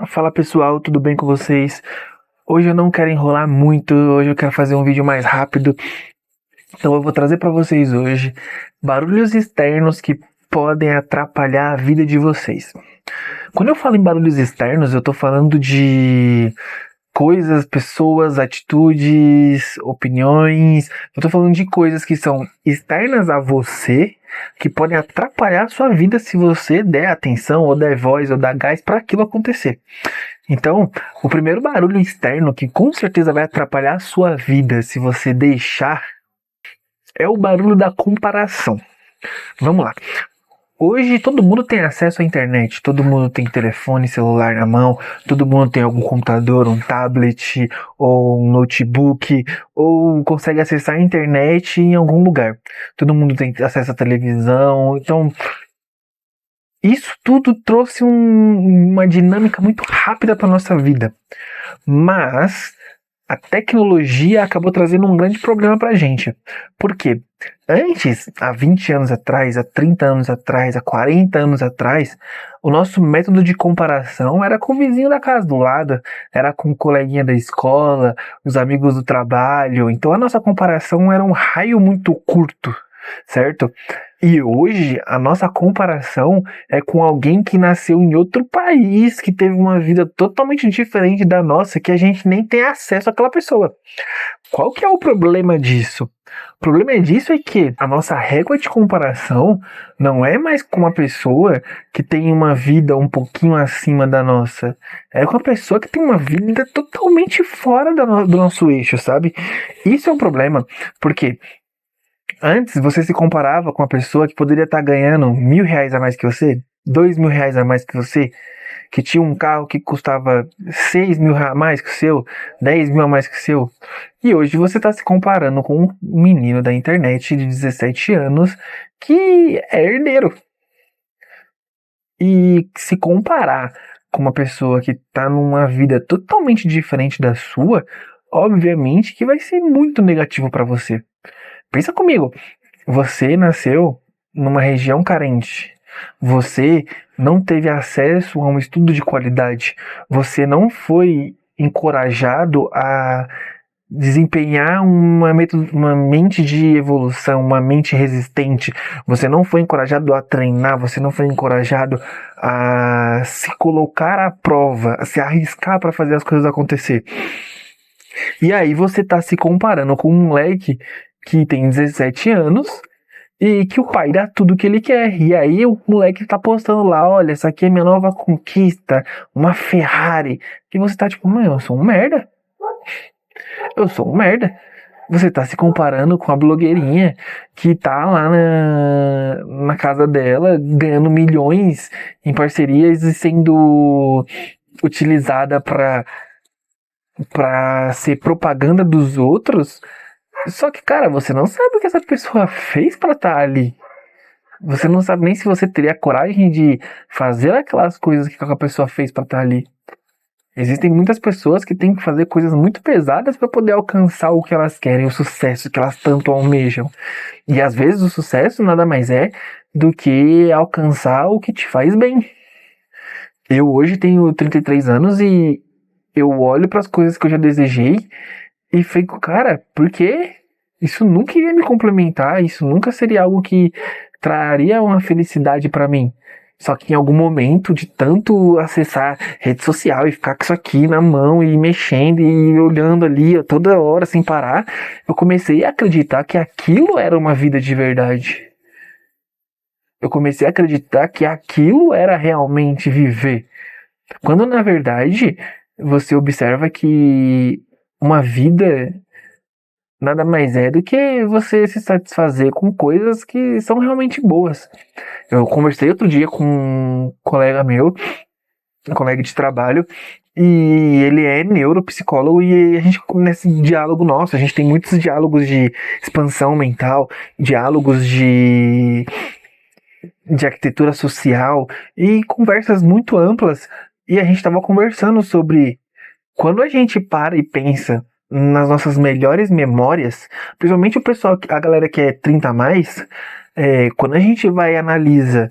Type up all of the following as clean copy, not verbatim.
Fala pessoal, tudo bem com vocês? Hoje eu não quero enrolar muito, hoje eu quero fazer um vídeo mais rápido. Então eu vou trazer para vocês hoje barulhos externos que podem atrapalhar a vida de vocês. Quando eu falo em barulhos externos, eu tô falando de coisas, pessoas, atitudes, opiniões. Eu tô falando de coisas que são externas a você, que podem atrapalhar a sua vida se você der atenção, ou der voz, ou dar gás para aquilo acontecer. Então, o primeiro barulho externo que com certeza vai atrapalhar a sua vida se você deixar é o barulho da comparação. Vamos lá. Hoje todo mundo tem acesso à internet, todo mundo tem telefone, celular na mão, todo mundo tem algum computador, um tablet ou um notebook, ou consegue acessar a internet em algum lugar. Todo mundo tem acesso à televisão, então isso tudo trouxe uma dinâmica muito rápida para nossa vida. Mas a tecnologia acabou trazendo um grande problema para a gente. Por quê? Antes, há 20 anos atrás, há 30 anos atrás, há 40 anos atrás, o nosso método de comparação era com o vizinho da casa do lado, era com o coleguinha da escola, os amigos do trabalho. Então a nossa comparação era um raio muito curto, certo? E hoje a nossa comparação é com alguém que nasceu em outro país, que teve uma vida totalmente diferente da nossa, que a gente nem tem acesso àquela pessoa. Qual que é o problema disso? O problema disso é que a nossa régua de comparação não é mais com uma pessoa que tem uma vida um pouquinho acima da nossa. É com uma pessoa que tem uma vida totalmente fora do nosso eixo, sabe? Isso é um problema, porque antes você se comparava com uma pessoa que poderia estar ganhando R$ 1.000 a mais que você, R$ 2.000 a mais que você, que tinha um carro que custava 6.000 a mais que o seu, 10.000 a mais que o seu. E hoje você está se comparando com um menino da internet de 17 anos que é herdeiro. E se comparar com uma pessoa que está numa vida totalmente diferente da sua, obviamente que vai ser muito negativo para você. Pensa comigo, você nasceu numa região carente. Você não teve acesso a um estudo de qualidade. Você não foi encorajado a desempenhar uma mente de evolução, uma mente resistente. Você não foi encorajado a treinar, você não foi encorajado a se colocar à prova, a se arriscar para fazer as coisas acontecer. E aí você tá se comparando com um moleque que tem 17 anos e que o pai dá tudo que ele quer. E aí o moleque tá postando lá, olha, essa aqui é minha nova conquista, uma Ferrari. E você tá tipo, mano, eu sou um merda. Eu sou um merda. Você tá se comparando com a blogueirinha que tá lá na casa dela, ganhando milhões em parcerias e sendo utilizada pra ser propaganda dos outros. Só que, cara, você não sabe o que essa pessoa fez pra estar ali. Você não sabe nem se você teria coragem de fazer aquelas coisas que a pessoa fez pra estar ali. Existem muitas pessoas que têm que fazer coisas muito pesadas para poder alcançar o que elas querem, o sucesso que elas tanto almejam. E às vezes o sucesso nada mais é do que alcançar o que te faz bem. Eu hoje tenho 33 anos e eu olho para as coisas que eu já desejei e fico, cara, por quê? Isso nunca iria me complementar, isso nunca seria algo que traria uma felicidade para mim. Só que em algum momento, de tanto acessar rede social e ficar com isso aqui na mão e mexendo e olhando ali a toda hora sem parar, eu comecei a acreditar que aquilo era uma vida de verdade. Eu comecei a acreditar que aquilo era realmente viver. Quando na verdade você observa que uma vida nada mais é do que você se satisfazer com coisas que são realmente boas. Eu conversei outro dia com um colega meu, um colega de trabalho, e ele é neuropsicólogo e a gente, nesse diálogo nosso, a gente tem muitos diálogos de expansão mental, diálogos de arquitetura social e conversas muito amplas. E a gente estava conversando sobre quando a gente para e pensa nas nossas melhores memórias, principalmente o pessoal, a galera que é 30 a mais, quando a gente vai e analisa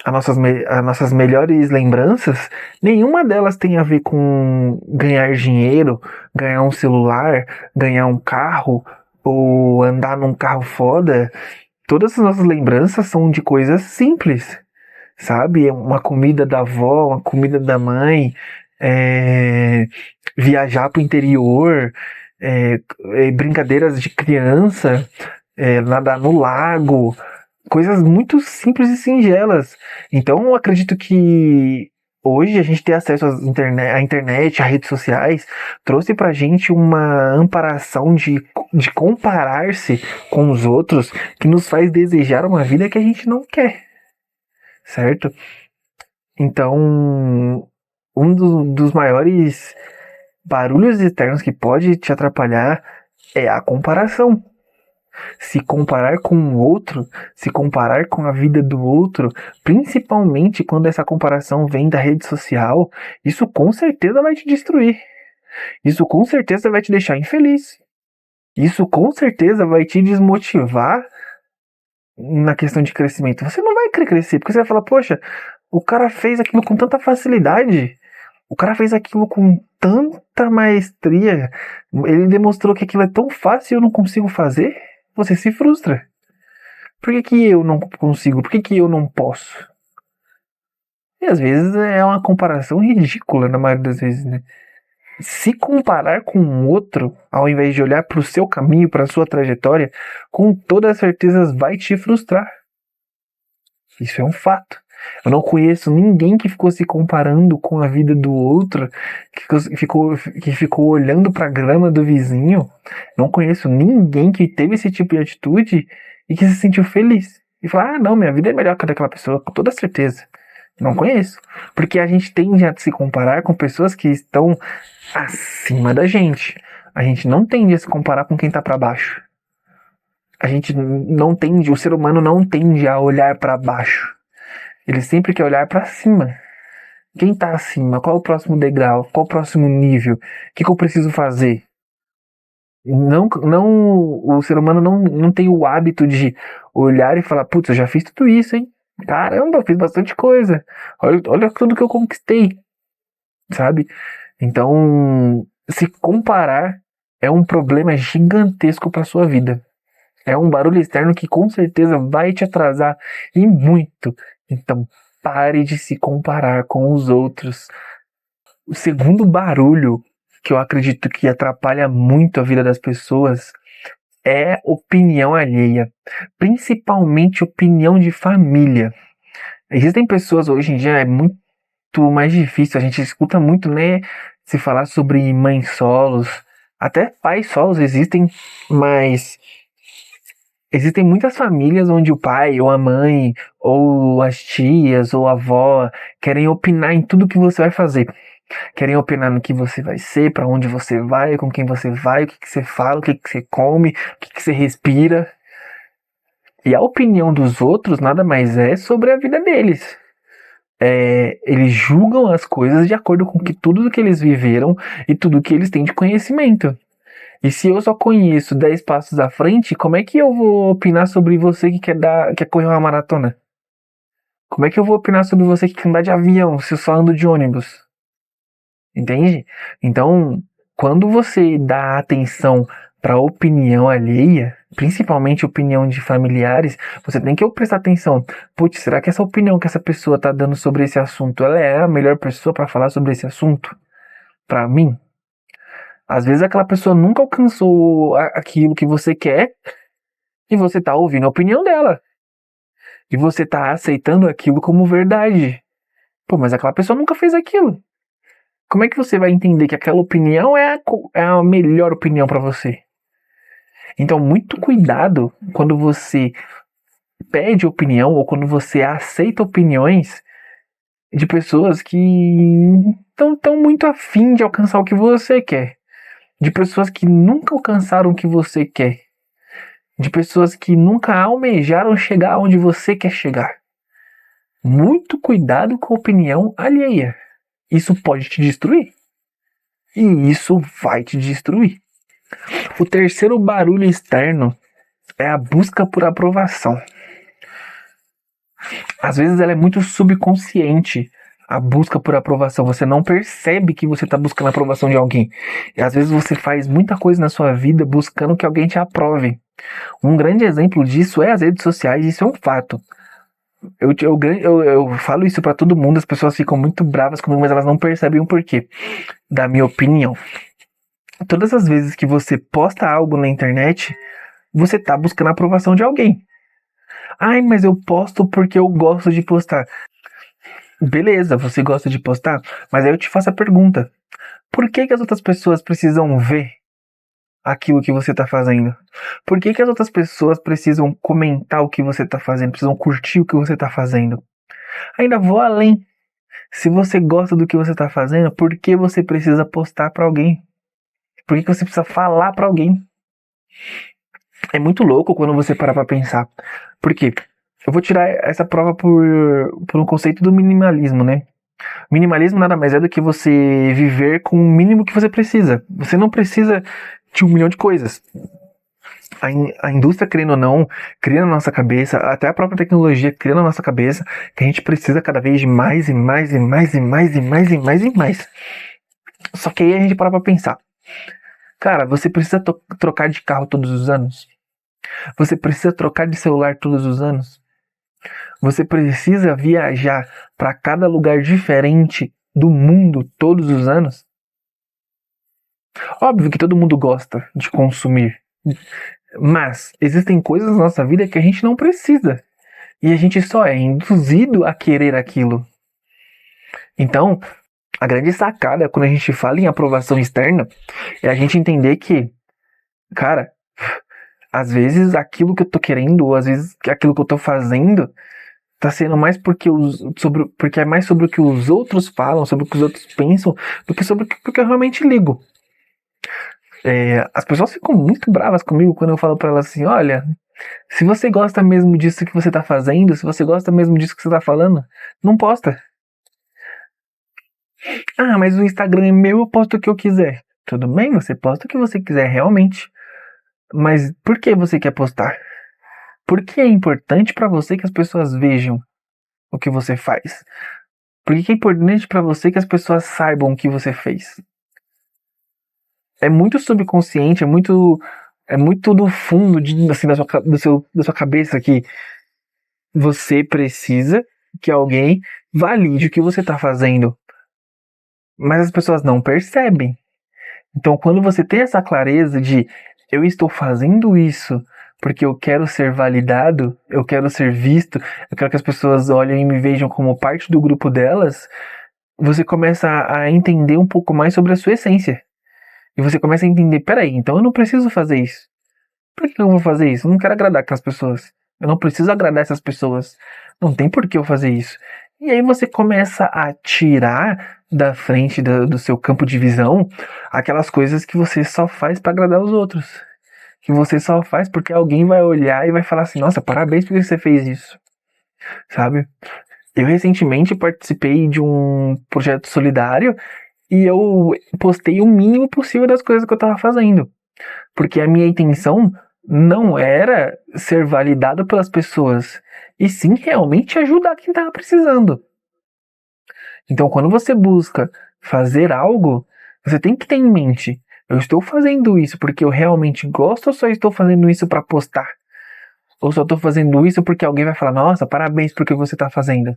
as nossas melhores lembranças, nenhuma delas tem a ver com ganhar dinheiro, ganhar um celular, ganhar um carro ou andar num carro foda. Todas as nossas lembranças são de coisas simples, sabe? Uma comida da avó, uma comida da mãe, é, viajar pro interior, brincadeiras de criança, nadar no lago, coisas muito simples e singelas. Então, eu acredito que hoje a gente ter acesso à internet, às redes sociais, trouxe pra gente uma amparação de comparar-se com os outros que nos faz desejar uma vida que a gente não quer, certo? Então, dos maiores barulhos externos que pode te atrapalhar é a comparação. Se comparar com o outro, se comparar com a vida do outro, principalmente quando essa comparação vem da rede social, isso com certeza vai te destruir. Isso com certeza vai te deixar infeliz. Isso com certeza vai te desmotivar na questão de crescimento. Você não vai querer crescer, porque você vai falar, poxa, o cara fez aquilo com tanta facilidade. O cara fez aquilo com tanta maestria. Ele demonstrou que aquilo é tão fácil e eu não consigo fazer. Você se frustra. Por que que eu não consigo? Por que que eu não posso? E às vezes é uma comparação ridícula, na maioria das vezes, né? Se comparar com um outro, ao invés de olhar para o seu caminho, para a sua trajetória, com toda certeza vai te frustrar. Isso é um fato. Eu não conheço ninguém que ficou se comparando com a vida do outro, que ficou olhando para a grama do vizinho. Não conheço ninguém que teve esse tipo de atitude e que se sentiu feliz. E falar, ah, não, minha vida é melhor que a daquela pessoa, com toda certeza. Não conheço. Porque a gente tende a se comparar com pessoas que estão acima da gente. A gente não tende a se comparar com quem está para baixo. A gente não tende, o ser humano não tende a olhar para baixo. Ele sempre quer olhar para cima. Quem está acima? Qual é o próximo degrau? Qual é o próximo nível? O que eu preciso fazer? O ser humano não tem o hábito de olhar e falar, putz, eu já fiz tudo isso, hein? Caramba, eu fiz bastante coisa. Olha tudo que eu conquistei, sabe? Então, se comparar é um problema gigantesco para sua vida. É um barulho externo que com certeza vai te atrasar e muito. Então, pare de se comparar com os outros. O segundo barulho que eu acredito que atrapalha muito a vida das pessoas é opinião alheia, principalmente opinião de família. Existem pessoas hoje em dia, é muito mais difícil, a gente escuta muito, né, se falar sobre mães solos, até pais solos existem, mas existem muitas famílias onde o pai ou a mãe ou as tias ou a avó querem opinar em tudo que você vai fazer. Querem opinar no que você vai ser, para onde você vai, com quem você vai, o que você fala, o que você come, o que você respira. E a opinião dos outros nada mais é sobre a vida deles. Eles julgam as coisas de acordo com tudo que eles viveram e tudo que eles têm de conhecimento. E se eu só conheço 10 passos à frente, como é que eu vou opinar sobre você que quer correr uma maratona? Como é que eu vou opinar sobre você que quer andar de avião se eu só ando de ônibus? Entende? Então, quando você dá atenção para a opinião alheia, principalmente opinião de familiares, você tem que prestar atenção. Putz, será que essa opinião que essa pessoa está dando sobre esse assunto, ela é a melhor pessoa para falar sobre esse assunto? Para mim? Às vezes aquela pessoa nunca alcançou aquilo que você quer e você tá ouvindo a opinião dela. E você tá aceitando aquilo como verdade. Pô, mas aquela pessoa nunca fez aquilo. Como é que você vai entender que aquela opinião é a melhor opinião para você? Então, muito cuidado quando você pede opinião ou quando você aceita opiniões de pessoas que não estão muito afim de alcançar o que você quer. De pessoas que nunca alcançaram o que você quer. De pessoas que nunca almejaram chegar onde você quer chegar. Muito cuidado com a opinião alheia. Isso pode te destruir. E isso vai te destruir. O terceiro barulho externo é a busca por aprovação. Às vezes ela é muito subconsciente, a busca por aprovação. Você não percebe que você está buscando a aprovação de alguém. E às vezes você faz muita coisa na sua vida buscando que alguém te aprove. Um grande exemplo disso é as redes sociais, isso é um fato. Eu falo isso pra todo mundo, as pessoas ficam muito bravas comigo, mas elas não percebem o porquê. Da minha opinião, todas as vezes que você posta algo na internet, você tá buscando a aprovação de alguém. Ai, mas eu posto porque eu gosto de postar. Beleza, você gosta de postar, mas aí eu te faço a pergunta: por que que as outras pessoas precisam ver aquilo que você tá fazendo? Por que que as outras pessoas precisam comentar o que você tá fazendo, precisam curtir o que você tá fazendo? Ainda vou além. Se você gosta do que você tá fazendo, por que você precisa postar pra alguém? Por que você precisa falar pra alguém? É muito louco quando você parar pra pensar. Por quê? Eu vou tirar essa prova por um conceito do minimalismo, né? Minimalismo nada mais é do que você viver com o mínimo que você precisa. Você não precisa de 1 milhão de coisas. A indústria, querendo ou não, cria na nossa cabeça, até a própria tecnologia cria na nossa cabeça que a gente precisa cada vez de mais e mais e mais e mais e mais e mais e mais. Só que aí a gente para pra pensar. Cara, você precisa trocar de carro todos os anos? Você precisa trocar de celular todos os anos? Você precisa viajar para cada lugar diferente do mundo todos os anos? Óbvio que todo mundo gosta de consumir, mas existem coisas na nossa vida que a gente não precisa e a gente só é induzido a querer aquilo. Então, a grande sacada quando a gente fala em aprovação externa é a gente entender que, cara, às vezes aquilo que eu tô querendo, ou às vezes aquilo que eu tô fazendo, tá sendo mais porque é mais sobre o que os outros falam, sobre o que os outros pensam, do que sobre o que eu realmente ligo. As pessoas ficam muito bravas comigo quando eu falo pra elas assim: olha, se você gosta mesmo disso que você tá fazendo, se você gosta mesmo disso que você tá falando, não posta. Ah, mas o Instagram é meu, eu posto o que eu quiser. Tudo bem, você posta o que você quiser realmente. Mas por que você quer postar? Por que é importante pra você que as pessoas vejam o que você faz? Por que é importante pra você que as pessoas saibam o que você fez? É muito subconsciente, é muito do fundo assim, da sua cabeça que você precisa que alguém valide o que você está fazendo. Mas as pessoas não percebem. Então, quando você tem essa clareza de eu estou fazendo isso porque eu quero ser validado, eu quero ser visto, eu quero que as pessoas olhem e me vejam como parte do grupo delas, você começa a entender um pouco mais sobre a sua essência. E você começa a entender, peraí, então eu não preciso fazer isso. Por que eu vou fazer isso? Eu não quero agradar aquelas pessoas. Eu não preciso agradar essas pessoas. Não tem por que eu fazer isso. E aí você começa a tirar da frente do seu campo de visão aquelas coisas que você só faz para agradar os outros. Que você só faz porque alguém vai olhar e vai falar assim: nossa, parabéns porque você fez isso. Sabe? Eu recentemente participei de um projeto solidário e eu postei o mínimo possível das coisas que eu tava fazendo. Porque a minha intenção não era ser validado pelas pessoas, e sim realmente ajudar quem tava precisando. Então, quando você busca fazer algo, você tem que ter em mente: eu estou fazendo isso porque eu realmente gosto, ou só estou fazendo isso para postar? Ou só estou fazendo isso porque alguém vai falar: nossa, parabéns porque você está fazendo?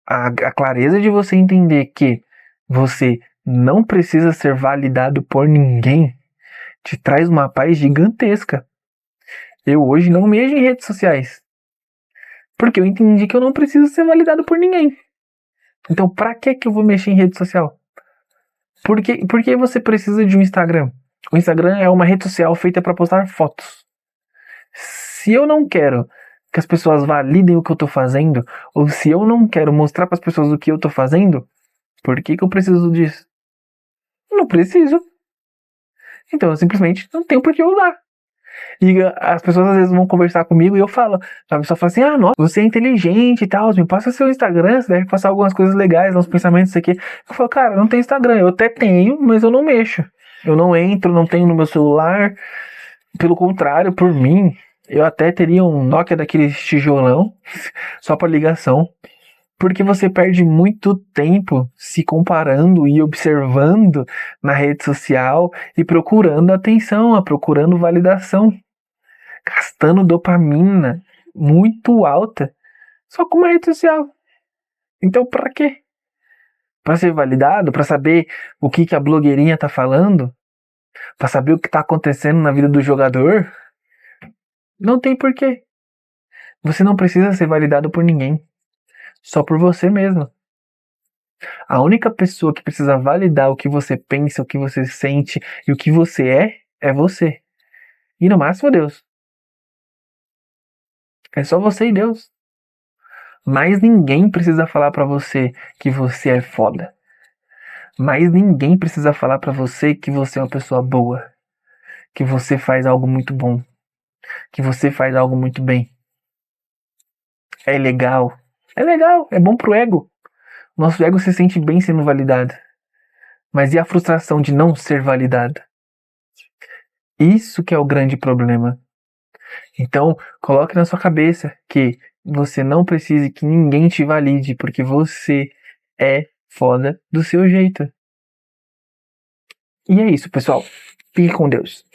A clareza de você entender que você não precisa ser validado por ninguém te traz uma paz gigantesca. Eu hoje não mexo em redes sociais, porque eu entendi que eu não preciso ser validado por ninguém. Então, pra que eu vou mexer em rede social? Por que você precisa de um Instagram? O Instagram é uma rede social feita para postar fotos. Se eu não quero que as pessoas validem o que eu tô fazendo, ou se eu não quero mostrar para as pessoas o que eu tô fazendo, por que eu preciso disso? Não preciso. Então eu simplesmente não tenho por que usar. E as pessoas às vezes vão conversar comigo e eu falo, a pessoa fala assim: ah, nossa, você é inteligente e tal, me passa seu Instagram, você deve passar algumas coisas legais, uns pensamentos, isso aqui. Eu falo: cara, eu não tenho Instagram, eu até tenho, mas eu não mexo. Eu não entro, não tenho no meu celular. Pelo contrário, por mim, Eu até teria um Nokia daquele tijolão, só para ligação, porque você perde muito tempo se comparando e observando na rede social e procurando atenção, procurando validação, gastando dopamina muito alta só com uma rede social. Então, para quê? Para ser validado, para saber o que a blogueirinha tá falando, para saber o que tá acontecendo na vida do jogador? Não tem porquê. Você não precisa ser validado por ninguém, só por você mesmo. A única pessoa que precisa validar o que você pensa, o que você sente e o que você é você. E no máximo Deus. É só você e Deus. Mas ninguém precisa falar pra você que você é foda. Mas ninguém precisa falar pra você que você é uma pessoa boa, que você faz algo muito bom, que você faz algo muito bem. É legal. É legal, é bom pro ego. Nosso ego se sente bem sendo validado. Mas e a frustração de não ser validado? Isso que é o grande problema. Então, coloque na sua cabeça que você não precisa que ninguém te valide, porque você é foda do seu jeito. E é isso, pessoal. Fique com Deus.